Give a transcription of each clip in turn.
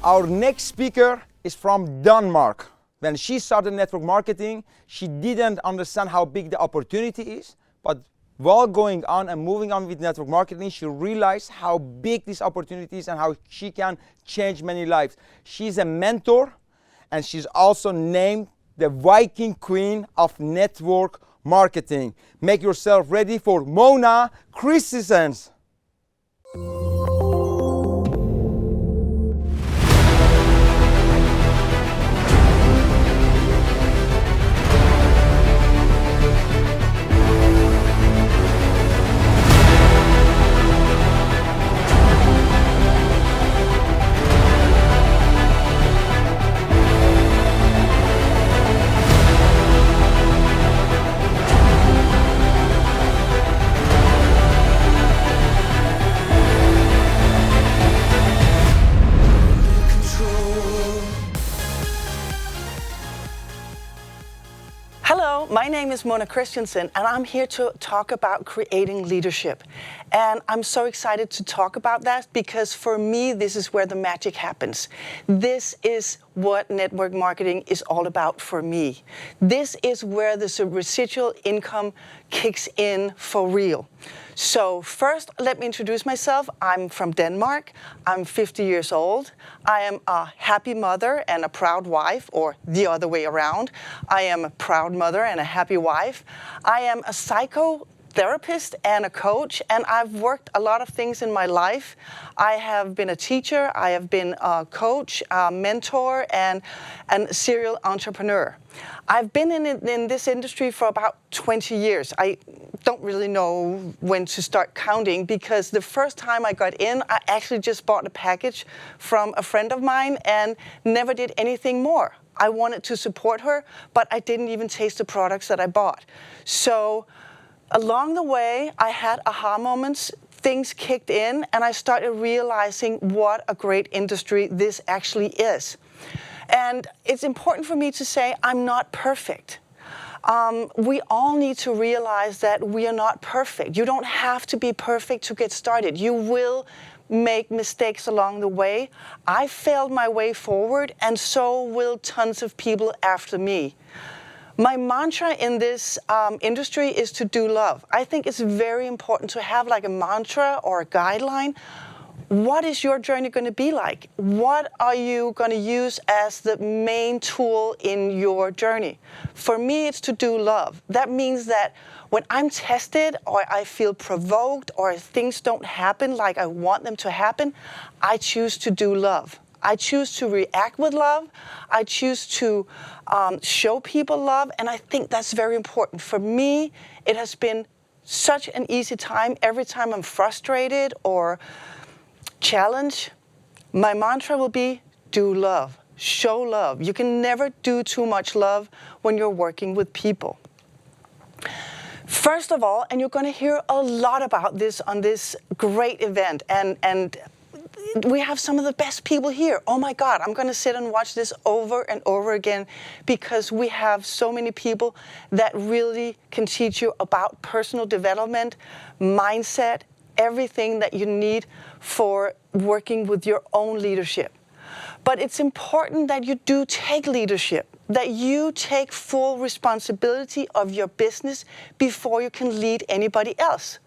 Our next speaker is from Denmark. When she started network marketing, she didn't understand how big the opportunity is, but while going on and moving on with network marketing, she realized how big this opportunity is and how she can change many lives. She's a mentor, and she's also named the Viking Queen of Network Marketing. Make yourself ready for Mona Christensen. Hello, my name is Mona Christensen, and I'm here to talk about creating leadership. And I'm so excited to talk about that because for me, this is where the magic happens. This is what network marketing is all about for me. This is where the residual income kicks in for real. So first, let me introduce myself. I'm from Denmark. I'm 50 years old. I am a happy mother and a proud wife, or the other way around. I am a proud mother and a happy wife. I am a psychotherapist and a coach, and I've worked a lot of things in my life. I have been a teacher, I have been a coach, a mentor, and a serial entrepreneur. I've been in this industry for about 20 years. I don't really know when to start counting because the first time I got in, I actually just bought a package from a friend of mine and never did anything more. I wanted to support her, but I didn't even taste the products that I bought. So along the way, I had aha moments, things kicked in, and I started realizing what a great industry this actually is. And it's important for me to say I'm not perfect. We all need to realize that we are not perfect. You don't have to be perfect to get started. You will make mistakes along the way. I failed my way forward, and so will tons of people after me. My mantra in this industry is to do love. I think it's very important to have like a mantra or a guideline. What is your journey going to be like? What are you going to use as the main tool in your journey? For me, it's to do love. That means that when I'm tested or I feel provoked or things don't happen like I want them to happen, I choose to do love. I choose to react with love. I choose to show people love. And I think that's very important. For me, it has been such an easy time. Every time I'm frustrated or challenged, my mantra will be do love, show love. You can never do too much love when you're working with people. First of all, and you're going to hear a lot about this on this great event, and we have some of the best people here. Oh my God, I'm going to sit and watch this over and over again because we have so many people that really can teach you about personal development, mindset, everything that you need for working with your own leadership. But it's important that you do take leadership, that you take full responsibility of your business before you can lead anybody else.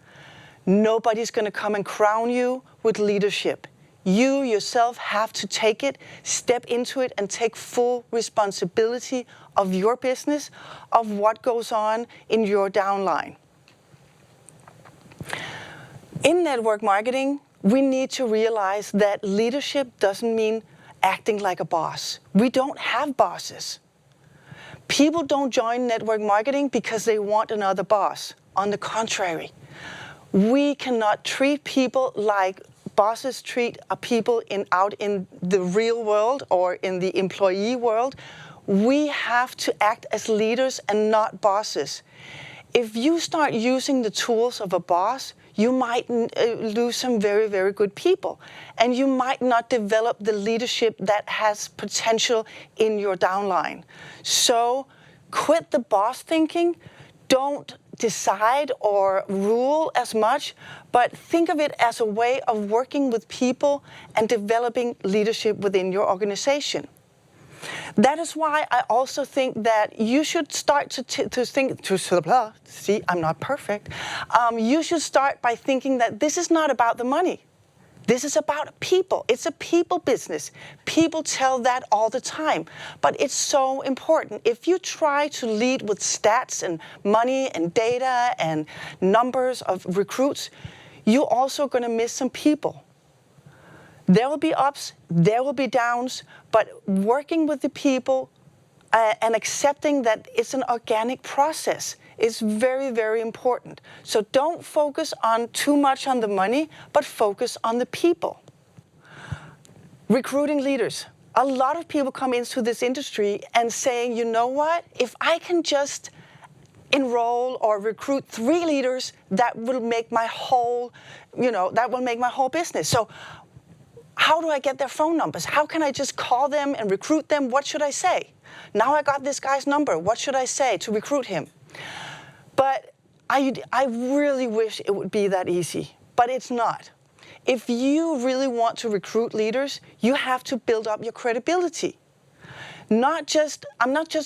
Nobody's going to come and crown you with leadership. You yourself have to take it, step into it, and take full responsibility of your business, of what goes on in your downline. In network marketing, we need to realize that leadership doesn't mean acting like a boss. We don't have bosses. People don't join network marketing because they want another boss. On the contrary, we cannot treat people like bosses treat people out in the real world or in the employee world. We have to act as leaders and not bosses. If you start using the tools of a boss, you might lose some very, very good people. And you might not develop the leadership that has potential in your downline. So quit the boss thinking. Don't decide or rule as much, but think of it as a way of working with people and developing leadership within your organization. That is why I also think that you should start see, I'm not perfect. You should start by thinking that this is not about the money. This is about people. It's a people business. People tell that all the time, but it's so important. If you try to lead with stats and money and data and numbers of recruits, you're also going to miss some people. There will be ups, there will be downs, but working with the people and accepting that it's an organic process is very, very important. So don't focus on too much on the money, but focus on the people. Recruiting leaders. A lot of people come into this industry and saying, you know what, if I can just enroll or recruit 3 leaders, that will make my whole, that will make my whole business. So how do I get their phone numbers? How can I just call them and recruit them? What should I say? Now I got this guy's number. What should I say to recruit him? But I really wish it would be that easy, but it's not. If you really want to recruit leaders, you have to build up your credibility. I'm not just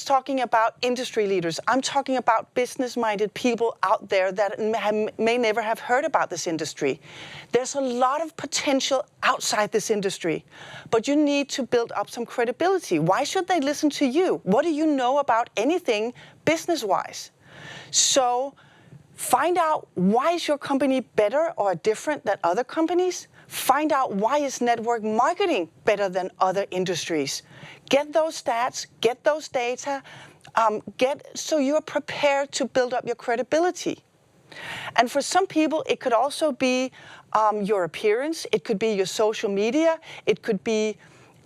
talking about industry leaders. I'm talking about business-minded people out there that may never have heard about this industry. There's a lot of potential outside this industry, but you need to build up some credibility. Why should they listen to you? What do you know about anything business-wise? So find out, why is your company better or different than other companies? Find out, why is network marketing better than other industries? Get those stats, get those data, so you're prepared to build up your credibility. And for some people, it could also be your appearance, it could be your social media, it could be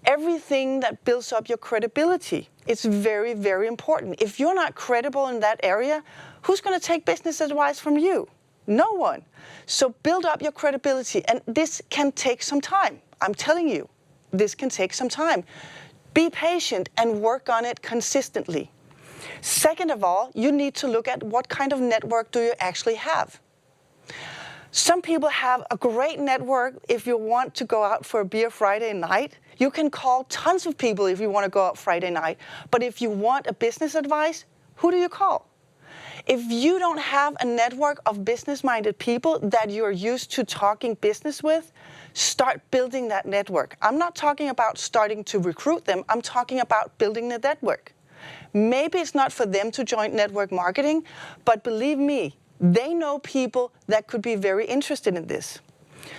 everything that builds up your credibility. It's very, very important. If you're not credible in that area, who's going to take business advice from you? No one. So build up your credibility, and this can take some time. I'm telling you, this can take some time. Be patient and work on it consistently. Second of all, you need to look at what kind of network do you actually have. Some people have a great network if you want to go out for a beer Friday night. You can call tons of people if you want to go out Friday night. But if you want a business advice, who do you call? If you don't have a network of business-minded people that you're used to talking business with, start building that network. I'm not talking about starting to recruit them. I'm talking about building the network. Maybe it's not for them to join network marketing, but believe me, they know people that could be very interested in this.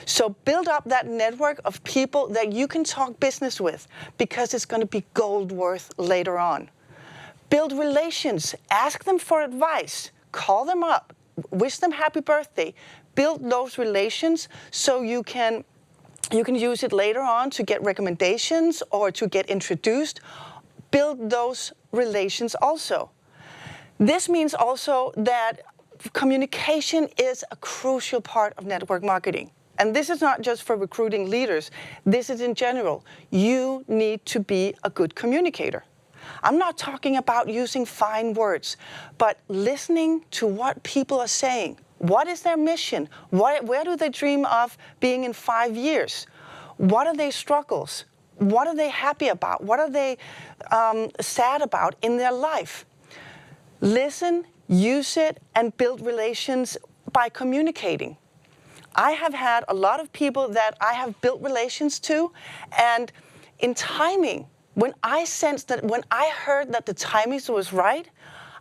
So build up that network of people that you can talk business with, because it's going to be gold worth later on. Build relations. Ask them for advice. Call them up. Wish them happy birthday. Build those relations so you can use it later on to get recommendations or to get introduced. Build those relations also. This means also that communication is a crucial part of network marketing. And this is not just for recruiting leaders. This is in general. You need to be a good communicator. I'm not talking about using fine words, but listening to what people are saying. What is their mission? Where do they dream of being in 5 years? What are their struggles? What are they happy about? What are they sad about in their life? Listen, use it, and build relations by communicating. I have had a lot of people that I have built relations to, and in timing, when I heard that the timing was right,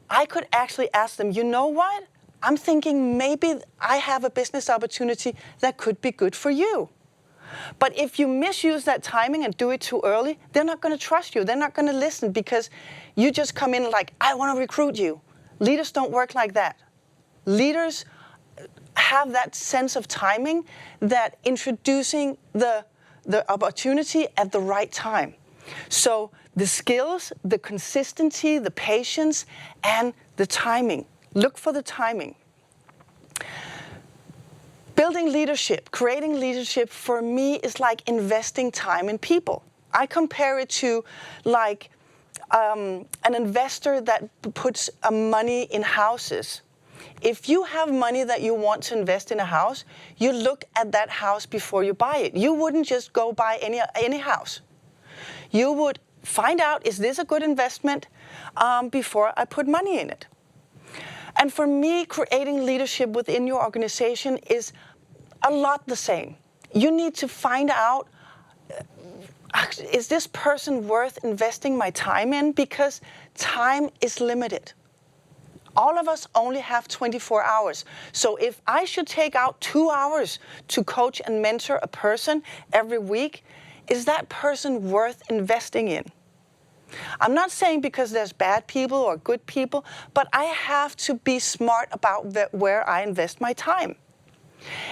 I could actually ask them, you know what? I'm thinking maybe I have a business opportunity that could be good for you. But if you misuse that timing and do it too early, they're not going to trust you. They're not going to listen because you just come in like, I want to recruit you. Leaders don't work like that. Leaders have that sense of timing, that introducing the opportunity at the right time. So the skills, the consistency, the patience, and the timing. Look for the timing. Building leadership, creating leadership, for me is like investing time in people. I compare it to like an investor that puts money in houses. If you have money that you want to invest in a house, you look at that house before you buy it. You wouldn't just go buy any house. You would find out, is this a good investment before I put money in it? And for me, creating leadership within your organization is a lot the same. You need to find out, is this person worth investing my time in? Because time is limited. All of us only have 24 hours. So if I should take out 2 hours to coach and mentor a person every week, is that person worth investing in? I'm not saying because there's bad people or good people, but I have to be smart about where I invest my time.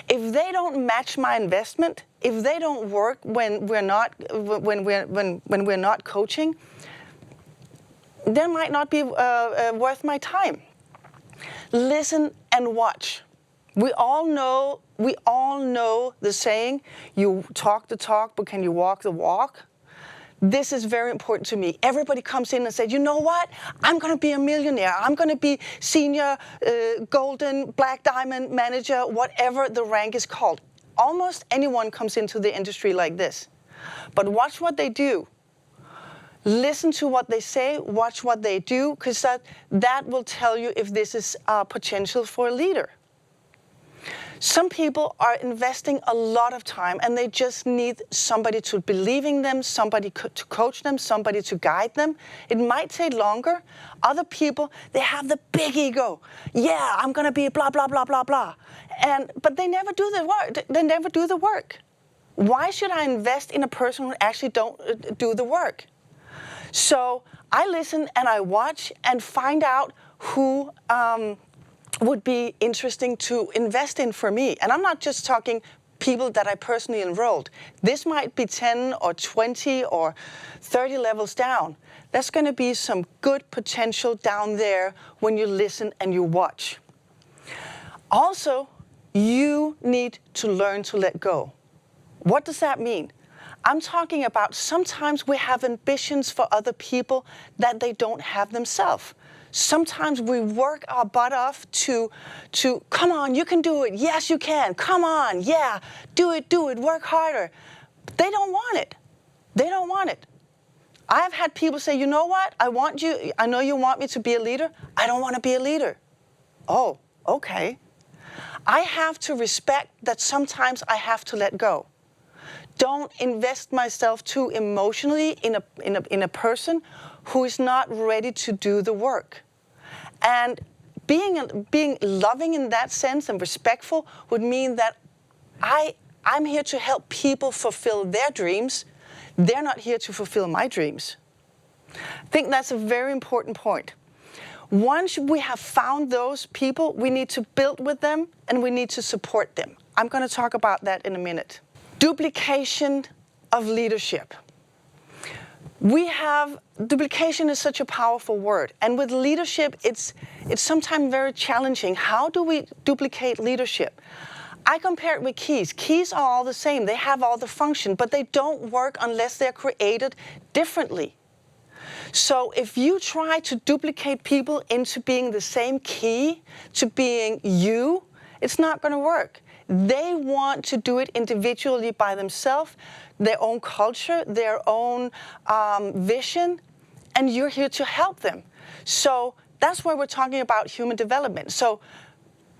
If they don't match my investment, if they don't work when we're not coaching, they might not be worth my time. Listen and watch. We all know the saying, you talk the talk, but can you walk the walk? This is very important to me. Everybody comes in and says, you know what? I'm going to be a millionaire. I'm going to be senior, golden, black diamond manager, whatever the rank is called. Almost anyone comes into the industry like this. But watch what they do. Listen to what they say, watch what they do, because that will tell you if this is potential for a leader. Some people are investing a lot of time and they just need somebody to believe in them, somebody to coach them, somebody to guide them. It might take longer. Other people, they have the big ego. Yeah, I'm going to be blah, blah, blah, blah, blah. But they never do the work. They never do the work. Why should I invest in a person who actually don't do the work? So I listen and I watch and find out who would be interesting to invest in for me. And I'm not just talking people that I personally enrolled. This might be 10 or 20 or 30 levels down. There's going to be some good potential down there when you listen and you watch. Also, you need to learn to let go. What does that mean? I'm talking about sometimes we have ambitions for other people that they don't have themselves. Sometimes we work our butt off to come on, you can do it. Yes, you can. Come on, yeah, do it, work harder. They don't want it. They don't want it. I've had people say, you know what? I know you want me to be a leader. I don't want to be a leader. Oh, okay. I have to respect that sometimes I have to let go. Don't invest myself too emotionally in a person who is not ready to do the work. And being loving in that sense and respectful would mean that I'm here to help people fulfill their dreams. They're not here to fulfill my dreams. I think that's a very important point. Once we have found those people, we need to build with them and we need to support them. I'm going to talk about that in a minute. Duplication of leadership. Duplication is such a powerful word. And with leadership, it's sometimes very challenging. How do we duplicate leadership? I compare it with keys. Keys are all the same. They have all the function, but they don't work unless they're created differently. So if you try to duplicate people into being the same key, to being you, it's not going to work. They want to do it individually by themselves, their own culture, their own vision, and you're here to help them. So that's why we're talking about human development. So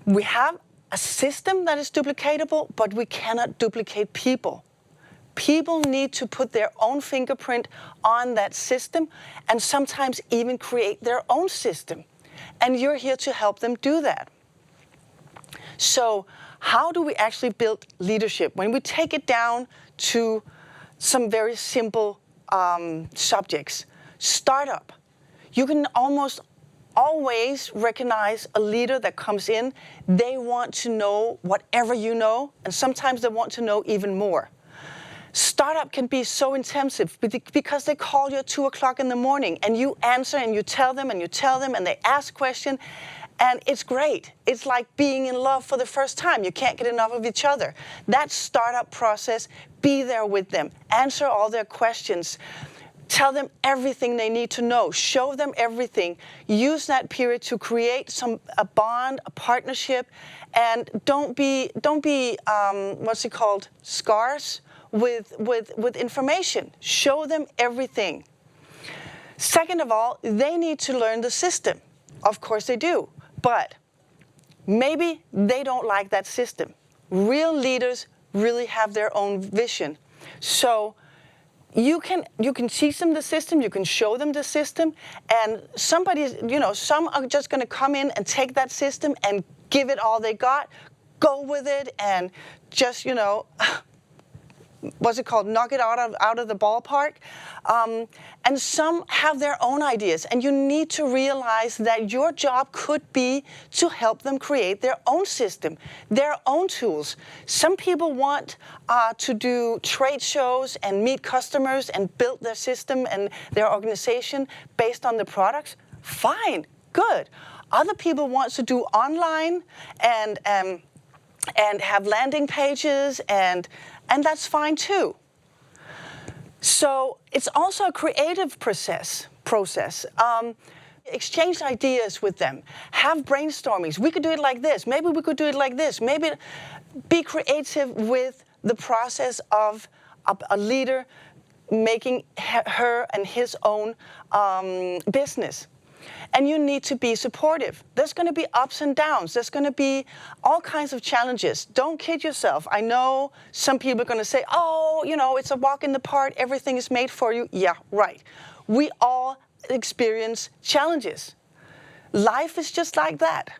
we have a system that is duplicatable, but we cannot duplicate people. People need to put their own fingerprint on that system and sometimes even create their own system. And you're here to help them do that. So how do we actually build leadership? When we take it down to some very simple subjects. Startup. You can almost always recognize a leader that comes in. They want to know whatever you know, and sometimes they want to know even more. Startup can be so intensive because they call you at 2 o'clock in the morning and you answer and you tell them and they ask questions. And it's great. It's like being in love for the first time. You can't get enough of each other. That startup process, be there with them. Answer all their questions. Tell them everything they need to know. Show them everything. Use that period to create a bond, a partnership, and don't be what's it called, scarce with information. Show them everything. Second of all, they need to learn the system. Of course they do, but maybe they don't like that system. Real leaders really have their own vision. So you can teach them the system, you can show them the system, and some are just going to come in and take that system and give it all they got, go with it, and just, what's it called, knock it out of the ballpark. And some have their own ideas, and you need to realize that your job could be to help them create their own system, their own tools. Some people want to do trade shows and meet customers and build their system and their organization based on the products. Fine, good. Other people want to do online and have landing pages, and that's fine too. So it's also a creative process. Exchange ideas with them. Have brainstormings. We could do it like this. Maybe we could do it like this. Maybe be creative with the process of a leader making her and his own business. And you need to be supportive. There's going to be ups and downs. There's going to be all kinds of challenges. Don't kid yourself. I know some people are going to say, oh, it's a walk in the park. Everything is made for you. Yeah, right. We all experience challenges. Life is just like that.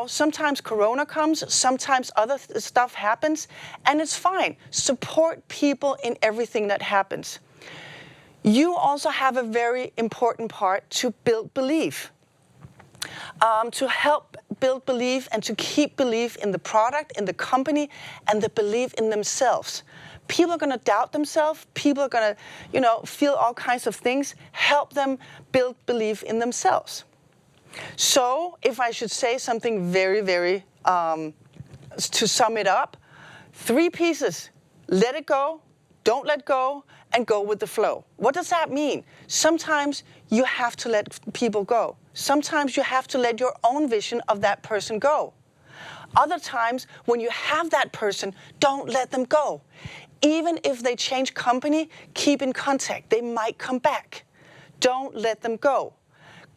Sometimes Corona comes, sometimes other stuff happens, and it's fine. Support people in everything that happens. You also have a very important part to build belief. To help build belief and to keep belief in the product, in the company, and the belief in themselves. People are going to doubt themselves. People are going to, feel all kinds of things. Help them build belief in themselves. So, if I should say something very, very, to sum it up, 3 pieces. Let it go, don't let go, and go with the flow. What does that mean? Sometimes you have to let people go. Sometimes you have to let your own vision of that person go. Other times, when you have that person, don't let them go. Even if they change company, keep in contact. They might come back. Don't let them go.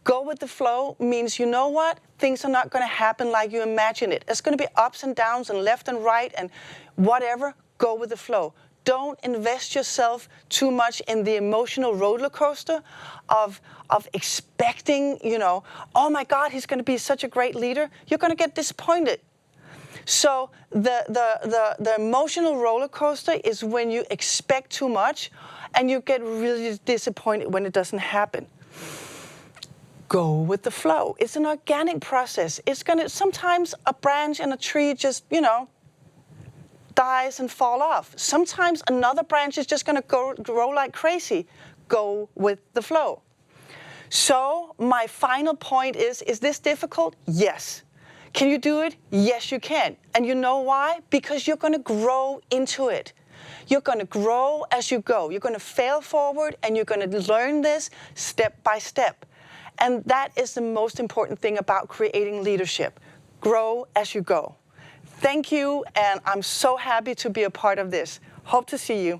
Go with the flow means, you know what? Things are not going to happen like you imagine it. It's going to be ups and downs and left and right and whatever. Go with the flow. Don't invest yourself too much in the emotional roller coaster of expecting, oh my God, he's going to be such a great leader. You're going to get disappointed. So the emotional roller coaster is when you expect too much and you get really disappointed when it doesn't happen. Go with the flow. It's an organic process. Sometimes a branch in a tree just, dies and fall off. Sometimes another branch is just going to grow like crazy. Go with the flow. So my final point is this difficult? Yes. Can you do it? Yes, you can. And you know why? Because you're going to grow into it. You're going to grow as you go. You're going to fail forward and you're going to learn this step by step. And that is the most important thing about creating leadership. Grow as you go. Thank you, and I'm so happy to be a part of this. Hope to see you.